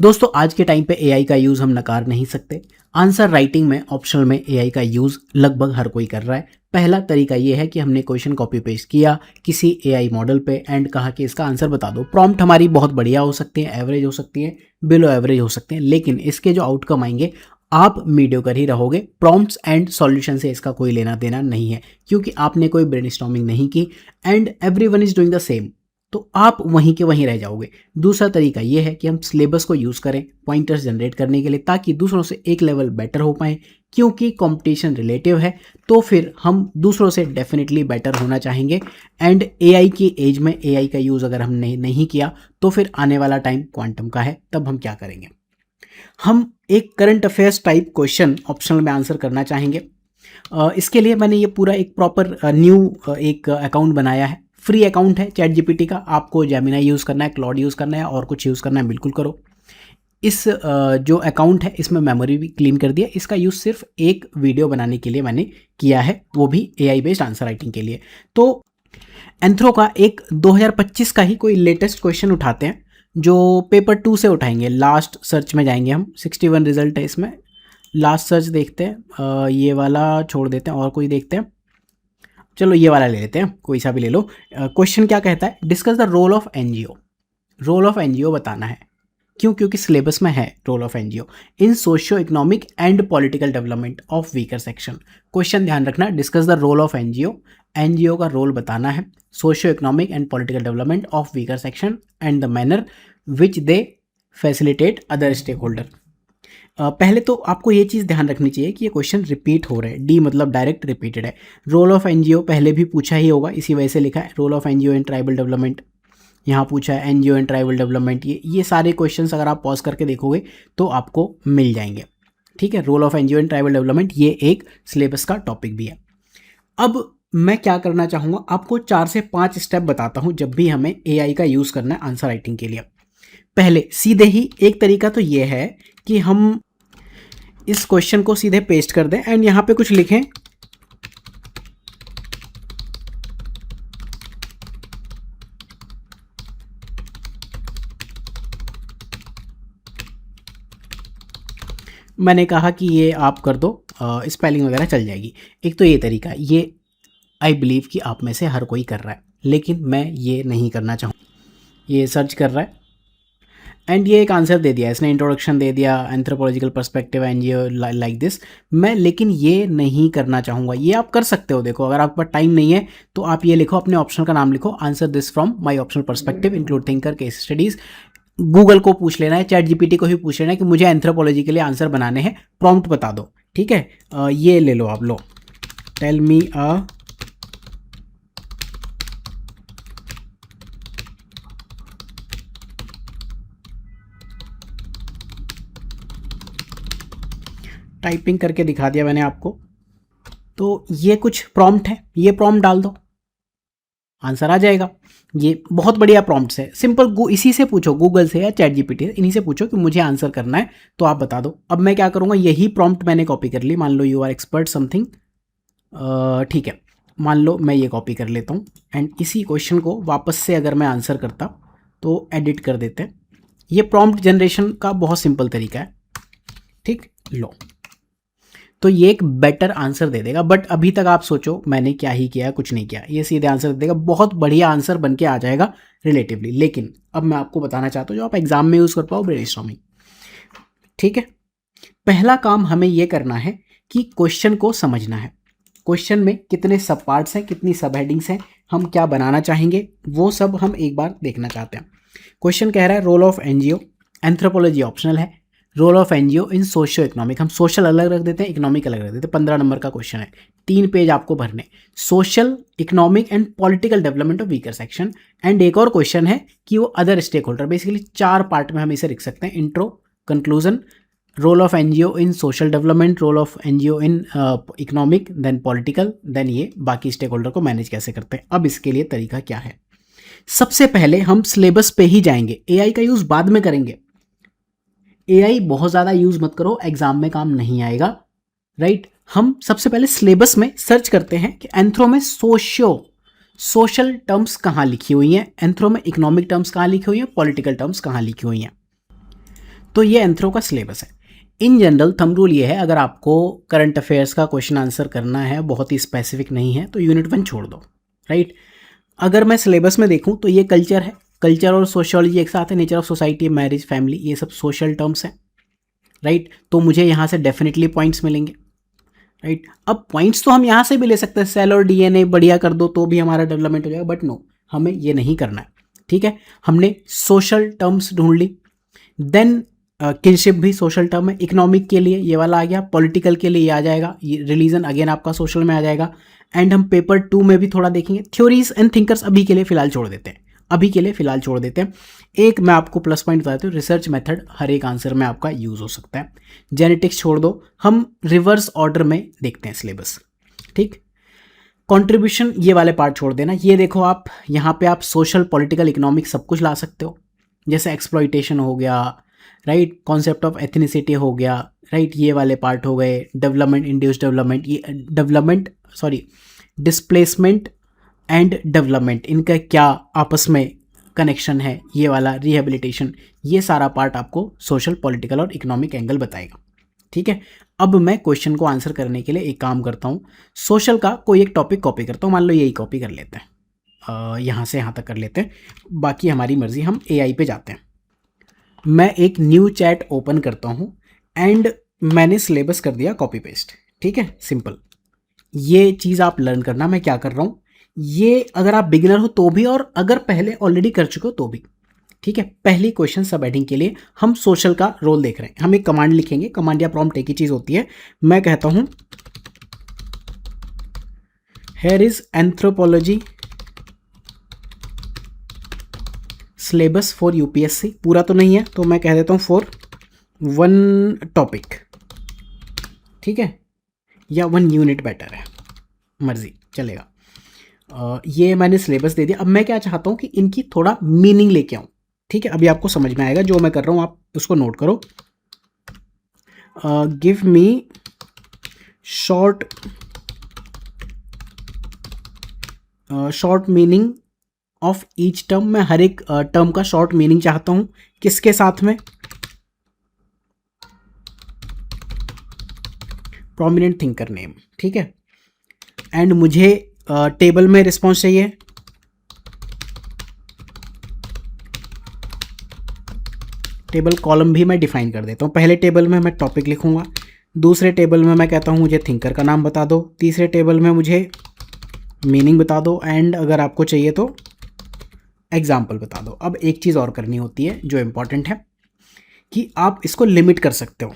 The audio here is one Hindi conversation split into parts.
दोस्तों आज के टाइम पे एआई का यूज़ हम नकार नहीं सकते। आंसर राइटिंग में ऑप्शनल में एआई का यूज़ लगभग हर कोई कर रहा है। पहला तरीका ये है कि हमने क्वेश्चन कॉपी पेस्ट किया किसी एआई मॉडल पे एंड कहा कि इसका आंसर बता दो। प्रॉम्प्ट हमारी बहुत बढ़िया हो सकती है, एवरेज हो सकती है, बिलो एवरेज हो सकते हैं, लेकिन इसके जो आउटकम आएंगे आप मीडियोकर ही रहोगे। प्रॉम्प्ट्स एंड सॉल्यूशन से इसका कोई लेना देना नहीं है, क्योंकि आपने कोई ब्रेनस्टॉर्मिंग नहीं की and everyone is doing the same, तो आप वहीं के वहीं रह जाओगे। दूसरा तरीका ये है कि हम सिलेबस को यूज़ करें पॉइंटर्स जनरेट करने के लिए, ताकि दूसरों से एक लेवल बेटर हो पाएँ। क्योंकि कंपटीशन रिलेटिव है, तो फिर हम दूसरों से डेफिनेटली बेटर होना चाहेंगे। एंड एआई की एज में एआई का यूज़ अगर हमने नहीं किया तो फिर आने वाला टाइम क्वांटम का है। तब हम क्या करेंगे? हम एक current affairs type question optional में आंसर करना चाहेंगे। इसके लिए मैंने ये पूरा एक प्रॉपर न्यू एक अकाउंट बनाया है। फ्री अकाउंट है चैट जीपीटी का। आपको जेमिनाई यूज़ करना है, क्लॉड यूज़ करना है और कुछ यूज़ करना है, बिल्कुल करो। इस जो अकाउंट है इसमें मेमोरी भी क्लीन कर दिया। इसका यूज़ सिर्फ एक वीडियो बनाने के लिए मैंने किया है, वो भी एआई बेस्ड आंसर राइटिंग के लिए। तो एंथ्रो का एक 2025 का ही कोई लेटेस्ट क्वेश्चन उठाते हैं, जो पेपर 2 से उठाएंगे। लास्ट सर्च में जाएंगे हम, 61 रिजल्ट है इसमें। लास्ट सर्च देखते हैं, ये वाला छोड़ देते हैं और कोई देखते हैं। चलो ये वाला ले लेते हैं, कोई सा भी ले लो। क्वेश्चन क्या कहता है? Discuss the role of NGO. Role of NGO बताना है। क्यों? क्योंकि सिलेबस में है role of NGO in socio economic and political development of weaker section. Question ध्यान रखना, discuss the role of NGO. NGO का रोल बताना है socio economic and political development of weaker section and the manner which they facilitate other stake holder. पहले तो आपको ये चीज़ ध्यान रखनी चाहिए कि ये क्वेश्चन रिपीट हो रहे हैं। डी मतलब डायरेक्ट रिपीटेड है। रोल ऑफ एनजीओ पहले भी पूछा ही होगा, इसी वजह से लिखा है role of NGO in tribal development. यहाँ पूछा है एनजीओ इन ट्राइबल डेवलपमेंट। ये सारे क्वेश्चंस अगर आप पॉज करके देखोगे तो आपको मिल जाएंगे। ठीक है, role of NGO in tribal development ये एक सिलेबस का टॉपिक भी है। अब मैं क्या करना चाहूँगा, आपको 4 से 5 स्टेप बताता हूँ जब भी हमें एआई का यूज़ करना है आंसर राइटिंग के लिए। पहले सीधे ही एक तरीका तो ये है कि हम इस क्वेश्चन को सीधे पेस्ट कर दें एंड यहाँ पे कुछ लिखें। मैंने कहा कि ये आप कर दो, स्पेलिंग वगैरह चल जाएगी। एक तो ये तरीका, ये आई बिलीव कि आप में से हर कोई कर रहा है, लेकिन मैं ये नहीं करना चाहूँ। ये सर्च कर रहा है एंड ये एक आंसर दे दिया इसने, इंट्रोडक्शन दे दिया, anthropological perspective NGO like this. मैं लेकिन ये नहीं करना चाहूँगा। ये आप कर सकते हो। देखो, अगर आपके पास टाइम नहीं है तो आप ये लिखो, अपने ऑप्शन का नाम लिखो, answer this from my optional perspective include thinker case studies. Google को पूछ लेना है, चैट जीपीटी को भी पूछ लेना है कि मुझे एंथ्रोपोलॉजी के लिए आंसर बनाने हैं, प्रॉम्प्ट बता दो। ठीक है, ये ले लो आप। लो, टेल मी अ टाइपिंग करके दिखा दिया मैंने आपको। तो ये कुछ प्रॉम्प्ट है, ये प्रॉम्प्ट डाल दो, आंसर आ जाएगा। ये बहुत बढ़िया प्रॉम्प्ट्स है, सिंपल। इसी से पूछो, गूगल से या चैट जीपीटी से, इन्हीं से पूछो कि मुझे आंसर करना है तो आप बता दो। अब मैं क्या करूँगा, यही प्रॉम्प्ट मैंने कॉपी कर ली। मान लो यू आर एक्सपर्ट समथिंग, ठीक है, मान लो मैं ये कॉपी कर लेता हूँ एंड इसी क्वेश्चन को वापस से अगर मैं आंसर करता तो एडिट कर देते हैं। ये प्रॉम्प्ट जनरेशन का बहुत सिंपल तरीका है। ठीक, लो, तो ये एक बेटर आंसर दे देगा। बट अभी तक आप सोचो मैंने क्या ही किया है, कुछ नहीं किया। ये सीधे आंसर दे देगा, बहुत बढ़िया आंसर बन के आ जाएगा रिलेटिवली। लेकिन अब मैं आपको बताना चाहता हूँ जो आप एग्जाम में यूज़ कर पाओ, ब्रेनस्टॉर्मिंग। ठीक है, पहला काम हमें ये करना है कि क्वेश्चन को समझना है। क्वेश्चन में कितने सब पार्ट्स हैं, कितनी सब हेडिंग्स हैं, हम क्या बनाना चाहेंगे, वो सब हम एक बार देखना चाहते हैं। क्वेश्चन कह रहा है role of NGO, anthropology optional है। Role of NGO in socio economic, हम सोशल अलग रख देते हैं, इकोनॉमिक अलग रख देते हैं। 15 नंबर का क्वेश्चन है, 3 पेज आपको भरने। Social, economic and political development of weaker section. And एक और क्वेश्चन है कि वो other stake holder. Basically 4 part में हम इसे लिख सकते हैं, intro, conclusion, role of NGO in social development, role of NGO in economic, then political, then ये बाकी स्टेक होल्डर को मैनेज कैसे करते हैं। अब इसके लिए तरीका क्या है? सबसे पहले हम सिलेबस पे ही जाएंगे, एआई का यूज़ बाद में करेंगे। एआई बहुत ज़्यादा यूज़ मत करो, एग्जाम में काम नहीं आएगा। राइट, हम सबसे पहले सिलेबस में सर्च करते हैं कि एंथ्रो में सोशल टर्म्स कहाँ लिखी हुई हैं, एंथ्रो में इकोनॉमिक टर्म्स कहाँ लिखी हुई हैं, पॉलिटिकल टर्म्स कहाँ लिखी हुई हैं। तो ये एंथ्रो का सिलेबस है। इन जनरल थंब रूल ये है, अगर आपको करंट अफेयर्स का क्वेश्चन आंसर करना है, बहुत ही स्पेसिफिक नहीं है, तो यूनिट 1 छोड़ दो, राइट। अगर मैं सिलेबस में देखूं तो ये कल्चर है, कल्चर और सोशियोलॉजी एक साथ है, nature of society, marriage, family, ये सब सोशल टर्म्स हैं, राइट। तो मुझे यहाँ से डेफिनेटली पॉइंट्स मिलेंगे, राइट। अब पॉइंट्स तो हम यहाँ से भी ले सकते हैं, सेल और डीएनए बढ़िया कर दो तो भी हमारा डेवलपमेंट हो जाएगा, बट नो, हमें ये नहीं करना है, ठीक है। हमने सोशल टर्म्स ढूंढ ली, देन किनशिप भी सोशल टर्म है, इकोनॉमिक के लिए ये वाला आ गया, पॉलिटिकल के लिए ये आ जाएगा, ये रिलीजन अगेन आपका सोशल में आ जाएगा। एंड हम पेपर 2 में भी थोड़ा देखेंगे, थ्योरीज एंड थिंकर्स अभी के लिए फिलहाल छोड़ देते हैं, अभी के लिए फिलहाल छोड़ देते हैं। एक मैं आपको प्लस पॉइंट बता देता हूँ, रिसर्च मेथड हर एक आंसर में आपका यूज हो सकता है। जेनेटिक्स छोड़ दो, हम रिवर्स ऑर्डर में देखते हैं सिलेबस, ठीक। कंट्रीब्यूशन ये वाले पार्ट छोड़ देना, ये देखो आप यहाँ पे आप सोशल, पॉलिटिकल, इकोनॉमिक सब कुछ ला सकते हो, जैसे एक्सप्लॉइटेशन हो गया, राइट, कॉन्सेप्ट ऑफ एथनिसिटी हो गया, राइट, ये वाले पार्ट हो गए, डेवलपमेंट, इंड्यूस डेवलपमेंट, ये development sorry displacement and development, इनका क्या आपस में कनेक्शन है, ये वाला रिहेबिलिटेशन, ये सारा पार्ट आपको सोशल, पॉलिटिकल और इकोनॉमिक एंगल बताएगा, ठीक है। अब मैं क्वेश्चन को आंसर करने के लिए एक काम करता हूँ, सोशल का कोई एक टॉपिक कॉपी करता हूँ, मान लो यही कॉपी कर लेते हैं, यहाँ से यहाँ तक कर लेते हैं, बाकी हमारी मर्जी, हम AI पे जाते हैं। मैं एक न्यू चैट ओपन करता हूँ एंड मैंने सिलेबस कर दिया कॉपी पेस्ट, ठीक है, सिंपल। ये चीज़ आप लर्न करना, मैं क्या कर रहा हूँ, ये अगर आप बिगिनर हो तो भी, और अगर पहले ऑलरेडी कर चुके हो तो भी, ठीक है। पहली क्वेश्चन सब हेडिंग के लिए हम सोशल का रोल देख रहे हैं, हम एक कमांड लिखेंगे, कमांड या प्रॉम्प्ट एक ही चीज़ होती है। मैं कहता हूँ here is anthropology syllabus for UPSC, पूरा तो नहीं है तो मैं कह देता हूँ फॉर 1 टॉपिक, ठीक है, या 1 यूनिट बेटर है, मर्जी चलेगा। ये मैंने सिलेबस दे दिया। अब मैं क्या चाहता हूँ कि इनकी थोड़ा मीनिंग लेके आऊँ, ठीक है, अभी आपको समझ में आएगा जो मैं कर रहा हूँ, आप उसको नोट करो। Give me short meaning of each term, मैं हर एक टर्म का शॉर्ट मीनिंग चाहता हूं, किसके साथ में, प्रोमिनेंट थिंकर नेम, ठीक है। एंड मुझे टेबल में रिस्पॉन्स चाहिए, टेबल कॉलम भी मैं डिफाइन कर देता हूँ। पहले टेबल में मैं टॉपिक लिखूंगा, दूसरे टेबल में मैं कहता हूँ मुझे थिंकर का नाम बता दो, तीसरे टेबल में मुझे मीनिंग बता दो, एंड अगर आपको चाहिए तो एग्जाम्पल बता दो। अब एक चीज़ और करनी होती है जो इम्पॉर्टेंट है, कि आप इसको लिमिट कर सकते हो,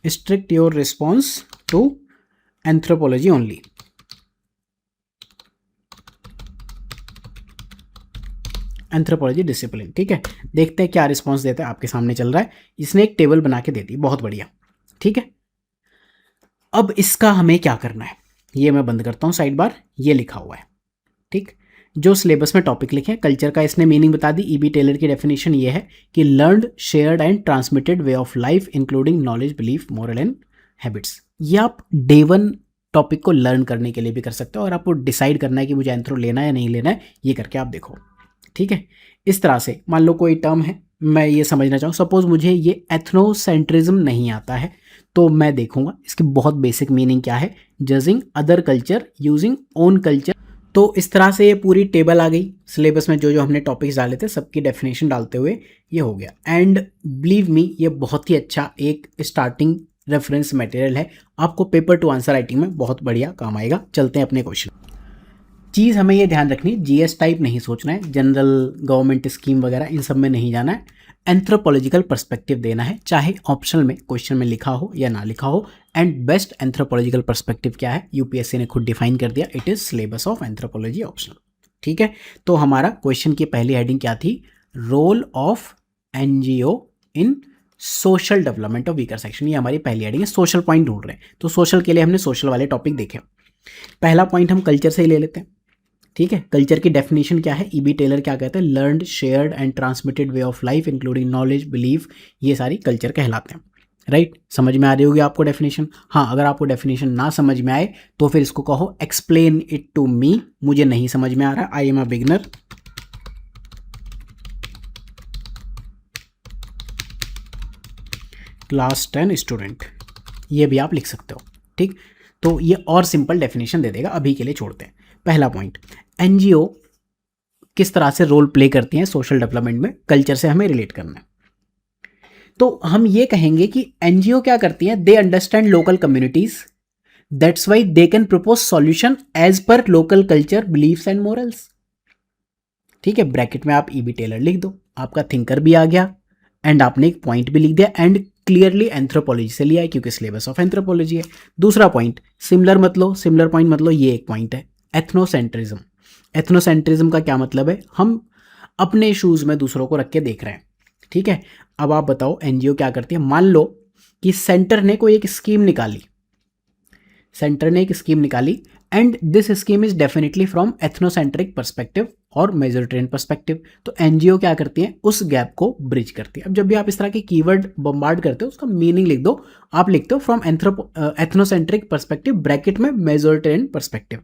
strict your response to anthropology only, anthropology discipline, ठीक है। देखते हैं क्या रिस्पॉन्स देता है, आपके सामने चल रहा है, इसने एक टेबल बना के दे दी, बहुत बढ़िया, ठीक है। अब इसका हमें क्या करना है, ये मैं बंद करता हूँ साइड बार, ये लिखा हुआ है, ठीक। जो सिलेबस में टॉपिक लिखे, कल्चर का इसने मीनिंग बता दी, ईबी टेलर की डेफिनेशन ये है कि learned, shared and transmitted way of life including knowledge, belief, moral and habits. ये आप डे 1 टॉपिक को लर्न करने के लिए भी कर सकते हो, और आपको डिसाइड करना है कि मुझे एंथ्रो लेना है या नहीं लेना है, ये करके आप देखो, ठीक है। इस तरह से मान लो कोई टर्म है, मैं ये समझना चाहूँ, सपोज मुझे ये एथनोसेंट्रिज्म नहीं आता है, तो मैं देखूंगा इसकी बहुत बेसिक मीनिंग क्या है, judging other culture using own culture. तो इस तरह से ये पूरी टेबल आ गई, सिलेबस में जो जो हमने टॉपिक्स डाले थे सबकी डेफिनेशन डालते हुए ये हो गया। एंड बिलीव मी, ये बहुत ही अच्छा एक स्टार्टिंग रेफरेंस मटेरियल है, आपको पेपर 2 आंसर राइटिंग में बहुत बढ़िया काम आएगा। चलते हैं अपने क्वेश्चन। चीज़ हमें ये ध्यान रखनी है, जीएस टाइप नहीं सोचना है, जनरल गवर्नमेंट स्कीम वगैरह इन सब में नहीं जाना है, एंथ्रोपोलॉजिकल पर्सपेक्टिव देना है, चाहे ऑप्शनल में क्वेश्चन में लिखा हो या ना लिखा हो। एंड बेस्ट एंथ्रोपोलॉजिकल पर्सपेक्टिव क्या है, यूपीएससी ने खुद डिफाइन कर दिया, it is syllabus of anthropology optional, ठीक है। तो हमारा क्वेश्चन की पहली हेडिंग क्या थी, role of NGO in social development of weaker section, ये हमारी पहली हेडिंग है। सोशल पॉइंट ढूंढ रहे हैं, तो सोशल के लिए हमने सोशल वाले टॉपिक देखे। पहला पॉइंट हम कल्चर से ही ले लेते हैं, ठीक है। कल्चर की डेफिनेशन क्या है, ईबी टेलर क्या कहते हैं, learned, shared and transmitted way of life including knowledge, belief, ये सारी कल्चर कहलाते हैं, राइट। समझ में आ रही होगी आपको डेफिनेशन। हाँ, अगर आपको डेफिनेशन ना समझ में आए तो फिर इसको कहो एक्सप्लेन इट टू मी, मुझे नहीं समझ में आ रहा, I am a beginner, class 10 student, ये भी आप लिख सकते हो। ठीक, तो ये और सिंपल डेफिनेशन दे देगा, अभी के लिए छोड़ते हैं। पहला पॉइंट, एनजीओ किस तरह से रोल प्ले करती हैं सोशल डेवलपमेंट में, कल्चर से हमें रिलेट करना है। तो हम ये कहेंगे कि एनजीओ क्या करती हैं, they understand local communities, that's why they can propose solution as per local culture, beliefs and morals. ठीक है, ब्रैकेट में आप ईबी टेलर लिख दो, आपका थिंकर भी आ गया एंड आपने एक पॉइंट भी लिख दिया, एंड क्लियरली एंथ्रोपोलॉजी से लिया है क्योंकि सिलेबस ऑफ एंथ्रोपोलॉजी है। दूसरा पॉइंट, सिमिलर मत लो, सिमिलर पॉइंट मत लो, ये एक पॉइंट है, एथनोसेंट्रिज्म। एथनोसेंट्रिज्म का क्या मतलब है, हम अपने शूज में दूसरों को रख के देख रहे हैं। ठीक है, अब आप बताओ एनजीओ क्या करती है। मान लो कि सेंटर ने कोई एक स्कीम निकाली, सेंटर ने एक स्कीम निकाली and this scheme is definitely from ethnocentric perspective और मेजोरिटेरियन पर्सपेक्टिव। तो एनजीओ क्या करती है, उस गैप को ब्रिज करती है। अब जब भी आप इस तरह के कीवर्ड बम्बार्ड करते हो उसका मीनिंग लिख दो, आप लिखते हो फ्रॉम एथनोसेंट्रिक पर्सपेक्टिव ब्रैकेट में मेजोरिटेरियन पर्सपेक्टिव।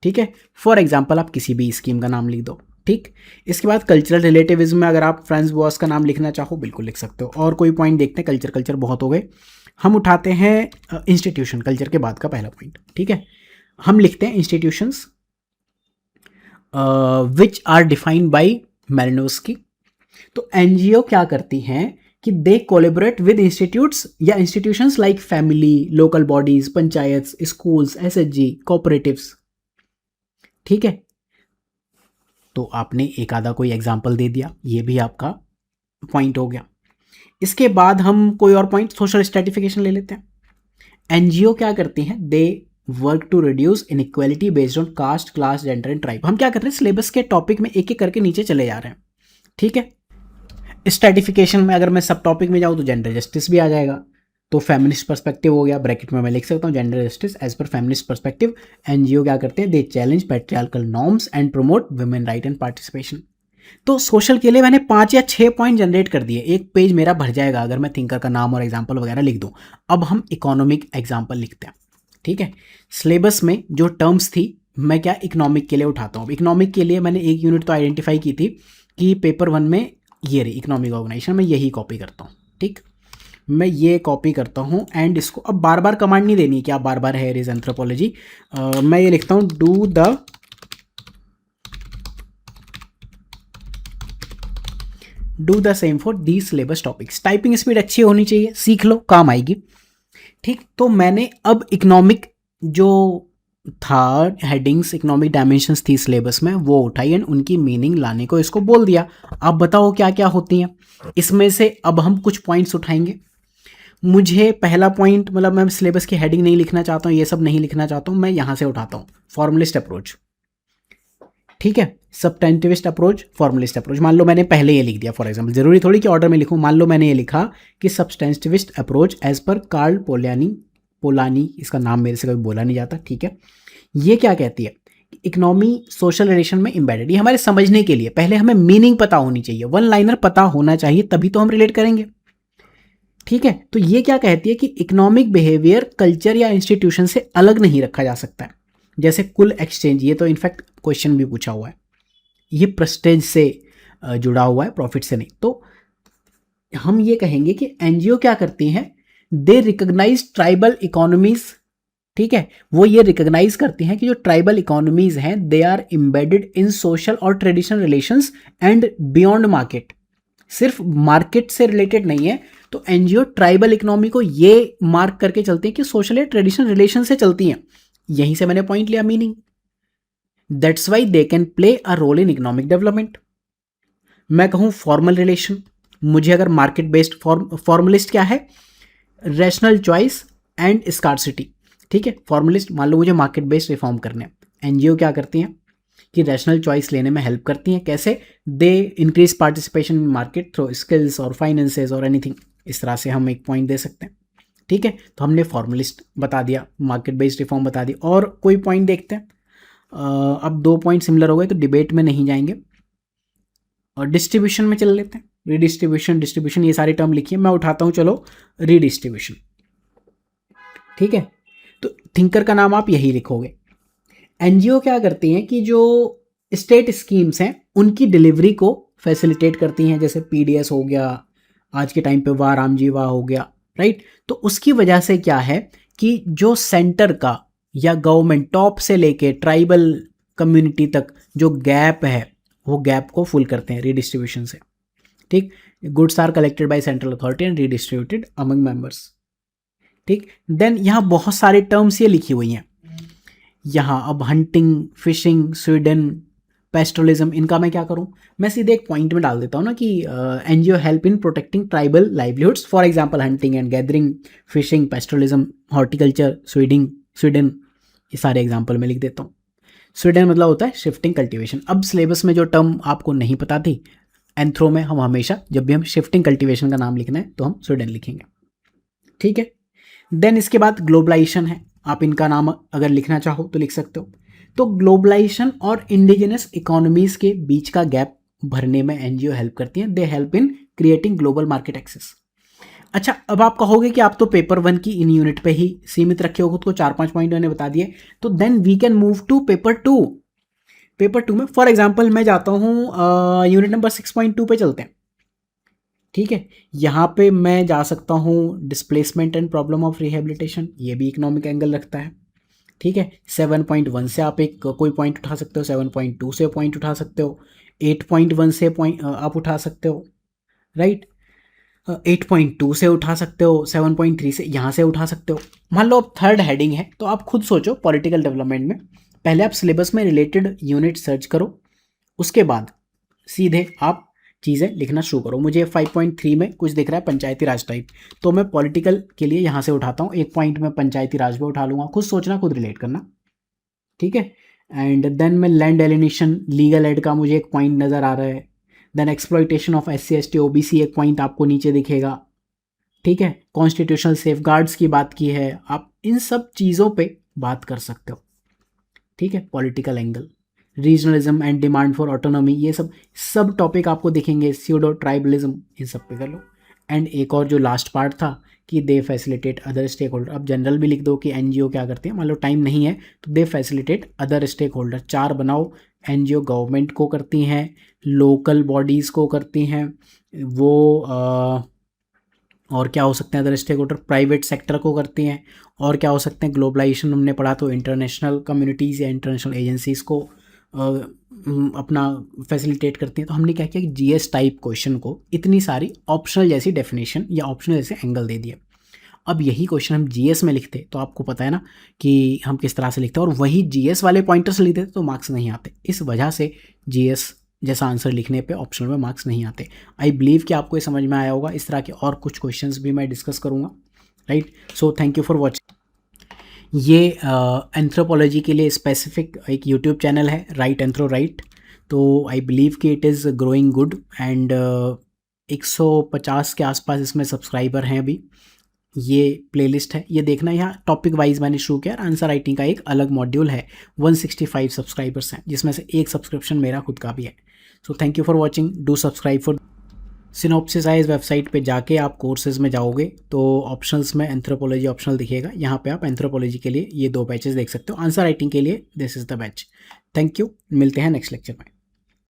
ठीक है, फॉर एग्जाम्पल आप किसी भी स्कीम का नाम लिख दो। ठीक, इसके बाद कल्चरल रिलेटिविज्म में अगर आप फ्रांस बोस का नाम लिखना चाहो बिल्कुल लिख सकते हो। और कोई पॉइंट देखते हैं, कल्चर कल्चर बहुत हो गए, हम उठाते हैं इंस्टीट्यूशन, कल्चर के बाद का पहला पॉइंट। ठीक है, हम लिखते हैं institutions which are defined by Malinowski. तो एनजीओ क्या करती हैं कि दे कोलेबोरेट विद इंस्टीट्यूट्स या institutions like family, local bodies, panchayat, schools, SHG, cooperatives. ठीक है, तो आपने एक आधा कोई एग्जाम्पल दे दिया, ये भी आपका पॉइंट हो गया। इसके बाद हम कोई और पॉइंट, सोशल स्ट्रेटिफिकेशन ले लेते हैं। एनजीओ क्या करती हैं, they work to reduce inequality based on caste, class, gender and tribe. हम क्या कर रहे हैं, सिलेबस के टॉपिक में एक एक करके नीचे चले जा रहे हैं। ठीक है, स्ट्रेटिफिकेशन में अगर मैं सब टॉपिक में जाऊँ तो जेंडर जस्टिस भी आ जाएगा, तो फेमिनिस्ट पर्सपेक्टिव हो गया, ब्रैकेट में मैं लिख सकता हूँ gender justice as per feminist perspective. NGO क्या करते हैं, they challenge patriarchal norms and promote women right and participation. तो सोशल के लिए मैंने 5 या 6 पॉइंट जनरेट कर दिए, एक पेज मेरा भर जाएगा अगर मैं थिंकर का नाम और एग्जाम्पल वगैरह लिख दूँ। अब हम इकोनॉमिक एग्जाम्पल लिखते हैं। ठीक है, सिलेबस में जो टर्म्स थी मैं क्या इकोनॉमिक के लिए उठाता हूँ। इकोनॉमिक के लिए मैंने एक यूनिट तो आइडेंटिफाई की थी कि पेपर 1 में ये रही इकोनॉमिक ऑर्गेनाइजेशन, मैं यही कॉपी करता हूँ। ठीक, मैं ये कॉपी करता हूँ एंड इसको अब बार बार कमांड नहीं देनी कि आप बार बार है इज एंथ्रोपोलॉजी, मैं ये लिखता हूँ do the same for the syllabus topics. Typing speed अच्छी होनी चाहिए, सीख लो काम आएगी। ठीक, तो मैंने अब इकोनॉमिक जो था हेडिंग्स, इकोनॉमिक डायमेंशंस थी सिलेबस में वो उठाई एंड उनकी मीनिंग लाने को इसको बोल दिया। आप बताओ क्या क्या होती हैं इसमें से। अब हम कुछ पॉइंट्स उठाएंगे। मुझे पहला पॉइंट, मतलब मैं सिलेबस की हेडिंग नहीं लिखना चाहता हूँ, ये सब नहीं लिखना चाहता हूँ, मैं यहाँ से उठाता हूँ फॉर्मलिस्ट अप्रोच। ठीक है, सब्सटेंटिविस्ट अप्रोच, फॉर्मलिस्ट अप्रोच। मान लो मैंने पहले ये लिख दिया फॉर एग्जांपल, जरूरी थोड़ी कि ऑर्डर में लिखूं। मान लो मैंने ये लिखा कि सब्सटेंटिविस्ट अप्रोच एज पर कार्ल पोलानी, इसका नाम मेरे से कभी बोला नहीं जाता। ठीक है, ये क्या कहती है, इकोनॉमी सोशल रिलेशन में एम्बेडेड। ये हमारे समझने के लिए पहले हमें मीनिंग पता होनी चाहिए, वन लाइनर पता होना चाहिए, तभी तो हम रिलेट करेंगे। ठीक है, तो ये क्या कहती है कि इकोनॉमिक बिहेवियर कल्चर या इंस्टीट्यूशन से अलग नहीं रखा जा सकता है। जैसे कुल एक्सचेंज, ये तो इनफैक्ट क्वेश्चन भी पूछा हुआ है, ये प्रेस्टेज से जुड़ा हुआ है, प्रॉफिट से नहीं। तो हम ये कहेंगे कि एनजीओ क्या करती हैं, दे रिकॉग्नाइज ट्राइबल इकोनॉमीज। ठीक है, वो ये रिकॉग्नाइज करती हैं कि जो ट्राइबल इकोनॉमीज हैं they are embedded in social और traditional relations and beyond market, सिर्फ मार्केट से रिलेटेड नहीं है। तो एनजीओ ट्राइबल इकोनॉमी को ये मार्क करके चलती है कि सोशल या ट्रेडिशनल रिलेशन से चलती हैं। यहीं से मैंने पॉइंट लिया meaning, that's why they can play a role in economic development. मैं कहूँ फॉर्मल रिलेशन, मुझे अगर मार्केट बेस्ड फॉर्मलिस्ट क्या है, रैशनल चॉइस एंड स्कार्सिटी। ठीक है, फॉर्मलिस्ट मान लो मुझे मार्केट बेस्ड रिफॉर्म करने हैं, एनजीओ क्या करती हैं कि रैशनल चॉइस लेने में हेल्प करती हैं। कैसे, they increase participation in market through skills और फाइनेंसेस और एनीथिंग। इस तरह से हम एक पॉइंट दे सकते हैं। ठीक है, तो हमने फॉर्मलिस्ट बता दिया, मार्केट बेस्ड रिफॉर्म बता दी। और कोई पॉइंट देखते हैं। अब 2 पॉइंट सिमिलर हो गए तो डिबेट में नहीं जाएंगे और डिस्ट्रीब्यूशन में चल लेते हैं। रीडिस्ट्रीब्यूशन, डिस्ट्रीब्यूशन, ये सारी टर्म लिखिए, मैं उठाता हूँ चलो रीडिस्ट्रीब्यूशन। ठीक है, तो थिंकर का नाम आप यही लिखोगे। एनजीओ क्या करती हैं कि जो स्टेट स्कीम्स हैं उनकी डिलीवरी को फैसिलिटेट करती हैं, जैसे पीडीएस हो गया, आज के टाइम पे वाह राम जी वाह हो गया, राइट। तो उसकी वजह से क्या है कि जो सेंटर का या गवर्नमेंट टॉप से लेके ट्राइबल कम्युनिटी तक जो गैप है वो गैप को फुल करते हैं रीडिस्ट्रीब्यूशन से, ठीक। Goods are collected by central authority and redistributed among members, ठीक। देन यहाँ बहुत सारे टर्म्स ये लिखी हुई हैं यहाँ। अब हंटिंग, फिशिंग, स्वीडन, पेस्टोलिज्म, इनका मैं क्या करूं, मैं सीधे एक पॉइंट में डाल देता हूं ना कि NGO help in protecting tribal livelihoods, for example hunting and gathering, fishing, pastoralism, horticulture, swidden, ये सारे एग्जांपल में लिख देता हूं। स्वीडन मतलब होता है शिफ्टिंग कल्टीवेशन। अब सिलेबस में जो टर्म आपको नहीं पता थी, एंथ्रो में हम हमेशा जब भी हम शिफ्टिंग कल्टीवेशन का नाम लिखना है तो हम स्वीडन लिखेंगे, ठीक है। देन इसके बाद ग्लोबलाइजेशन है, आप इनका नाम अगर लिखना चाहो तो लिख सकते हो। तो ग्लोबलाइजेशन और इंडिजिनस इकोनॉमीज के बीच का गैप भरने में एनजीओ हेल्प करती हैं। They help in creating global market access. अच्छा, अब आप कहोगे कि आप तो पेपर 1 की इन यूनिट पे ही सीमित रखे हो खुद को, 4-5 पॉइंट मैंने बता दिए, तो then we can move to paper 2। Paper 2 में फॉर एग्जाम्पल मैं जाता हूँ यूनिट नंबर 6.2 पे चलते हैं, ठीक है। यहाँ पे मैं जा सकता हूँ displacement and problem of rehabilitation, ये भी इकोनॉमिक एंगल रखता है, ठीक है। 7.1 से आप एक कोई पॉइंट उठा सकते हो, 7.2 से पॉइंट उठा सकते हो, 8.1 से पॉइंट आप उठा सकते हो, राइट। 8.2 से उठा सकते हो, 7.3 से यहाँ से उठा सकते हो। मान लो अब थर्ड हेडिंग है तो आप खुद सोचो पॉलिटिकल डेवलपमेंट में, पहले आप सिलेबस में रिलेटेड यूनिट सर्च करो, उसके बाद सीधे आप चीज़ें लिखना शुरू करो। मुझे 5.3 में कुछ दिख रहा है पंचायती राज टाइप, तो मैं पॉलिटिकल के लिए यहाँ से उठाता हूँ, एक पॉइंट में पंचायती राज पे उठा लूँगा, खुद सोचना खुद रिलेट करना, ठीक है। एंड देन मैं लैंड एलिनेशन लीगल एड का मुझे एक पॉइंट नज़र आ रहा है। Then exploitation of SC ST OBC एक पॉइंट आपको नीचे दिखेगा, ठीक है। कॉन्स्टिट्यूशनल सेफगार्ड्स की बात की है, आप इन सब चीज़ों पे बात कर सकते हो, ठीक है। Political angle, regionalism and demand for autonomy, ये सब टॉपिक आपको दिखेंगे, स्यूडो ट्राइबलिज्म, इन सब पे कर लो। एंड एक और जो लास्ट पार्ट था कि दे फैसिलिटेट अदर स्टेक होल्डर, अब जनरल भी लिख दो कि एनजीओ क्या करते हैं, मान लो टाइम नहीं है तो दे फैसिलिटेट अदर स्टेक होल्डर, 4 बनाओ। एनजीओ गवर्नमेंट को करती हैं, लोकल बॉडीज़ को करती हैं, वो और क्या हो सकते हैं other stake holder, private sector को करती हैं, और क्या हो सकते हैं ग्लोबलाइजेशन हमने पढ़ा तो इंटरनेशनल कम्युनिटीज़ या इंटरनेशनल एजेंसीज़ को अपना फैसिलिटेट करती हैं। तो हमने क्या किया कि जीएस टाइप क्वेश्चन को इतनी सारी ऑप्शनल जैसी डेफिनेशन या ऑप्शनल जैसे एंगल दे दिए। अब यही क्वेश्चन हम जीएस में लिखते तो आपको पता है ना कि हम किस तरह से लिखते हैं, और वही जीएस वाले पॉइंटर से लिखते तो मार्क्स नहीं आते। इस वजह से जीएस जैसा आंसर लिखने पे ऑप्शनल में मार्क्स नहीं आते। आई बिलीव कि आपको ये समझ में आया होगा। इस तरह के और कुछ क्वेश्चंस भी मैं डिस्कस करूँगा, right. So thank you for watching. ये एंथ्रोपोलॉजी के लिए स्पेसिफिक एक यूट्यूब चैनल है, राइट एंथ्रो राइट। तो आई बिलीव कि it is growing good and 150 के आसपास इसमें सब्सक्राइबर हैं अभी। ये प्लेलिस्ट है, ये देखना, यहाँ टॉपिक वाइज मैंने शुरू किया। आंसर राइटिंग का एक अलग मॉड्यूल है, 165 सब्सक्राइबर्स हैं जिसमें से एक सब्सक्रिप्शन मेरा खुद का भी है। So thank you for watching, do subscribe for synopsis I. इस वेबसाइट पे जाके आप कोर्सेज में जाओगे तो ऑप्शंस में एंथ्रोपोलॉजी ऑप्शनल दिखेगा, यहाँ पे आप एंथ्रोपोलॉजी के लिए ये 2 बैचेस देख सकते हो। आंसर राइटिंग के लिए this is the batch. Thank you, मिलते हैं नेक्स्ट लेक्चर में।